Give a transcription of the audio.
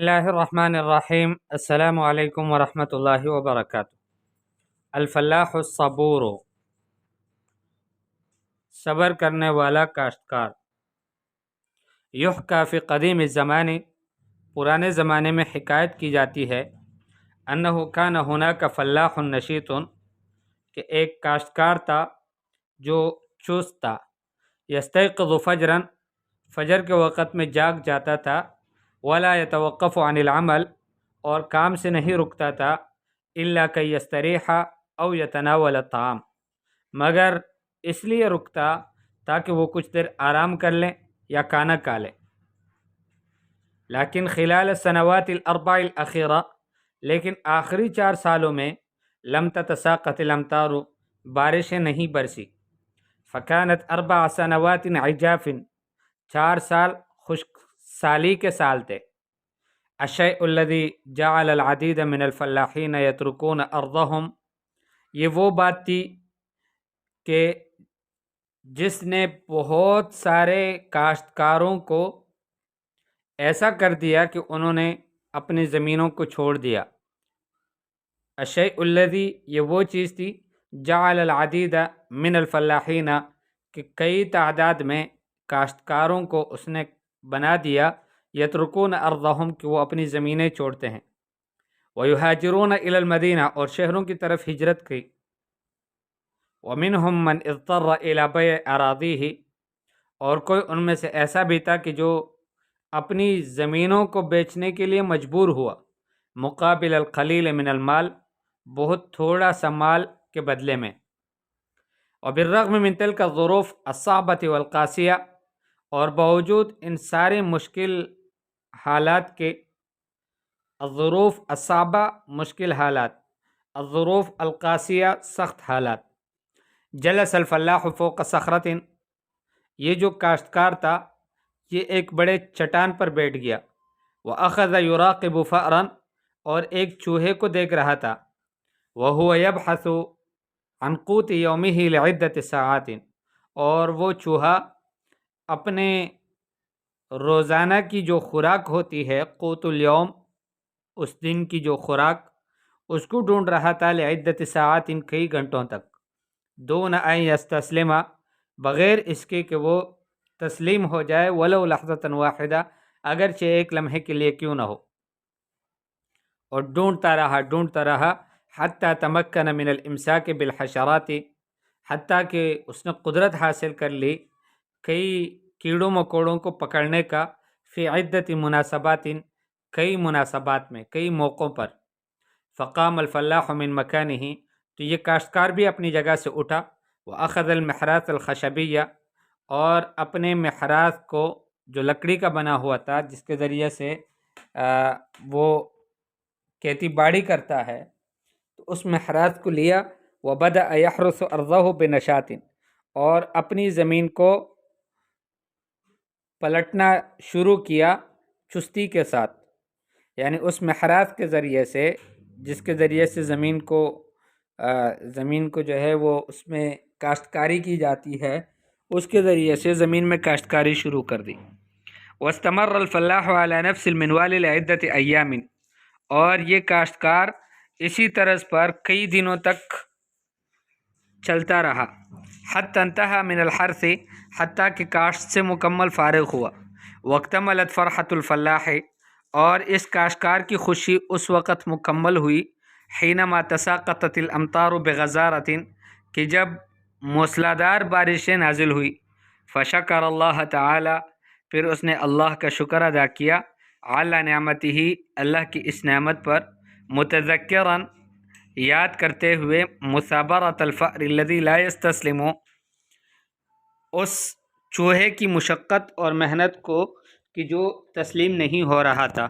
اللہ الرحمن الرحیم۔ السلام علیکم ورحمۃ اللہ وبرکاتہ۔ الفلاح الصبور، صبر کرنے والا کاشتکار۔ یحکیٰ فی قدیم الزمان، پرانے زمانے میں حکایت کی جاتی ہے، انہ کان ہناک فلاح نشیط، کہ ایک کاشتکار تھا جو چست تھا، یستیقظ فجرا، فجر کے وقت میں جاگ جاتا تھا، ولا یتوقف عن العمل، اور کام سے نہیں رکتا تھا، الا کہ یستریح او یتناول الطعام، مگر اس لیے رکتا تاکہ وہ کچھ دیر آرام کر لیں یا کھانا کھا لیں۔ لیکن خلال السنوات الاربع الاخیرہ، لیکن آخری 4 سالوں میں، لم تتساقط الامطار، بارشیں نہیں برسی، فکانت 4 سنوات عجاف، 4 سال خشک سالی کے سال تھے۔ الشیء الذی جعل العدید من الفلاحین یترکون ارضهم، یہ وہ بات تھی کہ جس نے بہت سارے کاشتکاروں کو ایسا کر دیا کہ انہوں نے اپنی زمینوں کو چھوڑ دیا۔ الشیء الذی، یہ وہ چیز تھی، جعل العدید من الفلاحین، کہ کئی تعداد میں کاشتکاروں کو اس نے بنا دیا، یترکون ارضهم، کہ وہ اپنی زمینیں چھوڑتے ہیں، ویہاجرون الی المدینہ، اور شہروں کی طرف ہجرت کی، ومنہم من اضطر الی بیع اراضیہ، اور کوئی ان میں سے ایسا بھی تھا کہ جو اپنی زمینوں کو بیچنے کے لیے مجبور ہوا، مقابل القلیل من المال، بہت تھوڑا سا مال کے بدلے میں، وبالرغم من تلک الظروف الصعبة والقاسیہ، اور باوجود ان سارے مشکل حالات کے، الظروف الصعبہ مشکل حالات، الظروف القاسیہ سخت حالات، جلس الفلاح فوق صخرۃ، یہ جو کاشتکار تھا یہ ایک بڑے چٹان پر بیٹھ گیا، وأخذ یراقب فأرا، اور ایک چوہے کو دیکھ رہا تھا، وهو يبحث عن قوت یومه لعدة ساعات، اور وہ چوہا اپنے روزانہ کی جو خوراک ہوتی ہے، قوت اليوم، اس دن کی جو خوراک، اس کو ڈھونڈ رہا تھا، لعدة ساعات، کئی گھنٹوں تک، دون ان یستسلم، بغیر اس کے کہ وہ تسلیم ہو جائے، ولو لحظة واحدہ، اگرچہ ایک لمحے کے لیے کیوں نہ ہو، اور ڈھونڈتا رہا، حتی تمکن من الامساک بالحشرات، حتیٰ کہ اس نے قدرت حاصل کر لی کئی کیڑوں مکوڑوں کو پکڑنے کا، فی عدت مناسبات، کئی مناسبات میں، کئی موقعوں پر، فقام الفلاح من مکانہ، تو یہ کاشتکار بھی اپنی جگہ سے اٹھا، واخذ المحراث الخشبیہ، اور اپنے محراث کو، جو لکڑی کا بنا ہوا تھا، جس کے ذریعے سے وہ کھیتی باڑی کرتا ہے، تو اس محراث کو لیا، وبدأ یحرث ارضہ بنشاط، اور اپنی زمین کو پلٹنا شروع کیا چستی کے ساتھ، یعنی اس محراث کے ذریعے سے، جس کے ذریعے سے زمین کو جو ہے وہ اس میں کاشتکاری کی جاتی ہے، اس کے ذریعے سے زمین میں کاشتکاری شروع کر دی۔ واستمر الفلاح على نفس المنوال لعدة ایام، اور یہ کاشتکار اسی طرز پر کئی دنوں تک چلتا رہا، حتی انتہا من الحرث، حتیٰ کہ کاشت سے مکمل فارغ ہوا، واکتملت فرحۃ الفلاح، اور اس کاشتکار کی خوشی اس وقت مکمل ہوئی، حینما تساقطت الامطار بغزارۃ، کہ جب موسلادھار بارشیں نازل ہوئی، فشکر اللہ تعالی، پھر اس نے اللہ کا شکر ادا کیا، علی نعمتہ، اللہ کی اس نعمت پر، متذکرا، یاد کرتے ہوئے، مثابرۃ الفأر الذی لا یستسلم، اس چوہے کی مشقت اور محنت کو کہ جو تسلیم نہیں ہو رہا تھا۔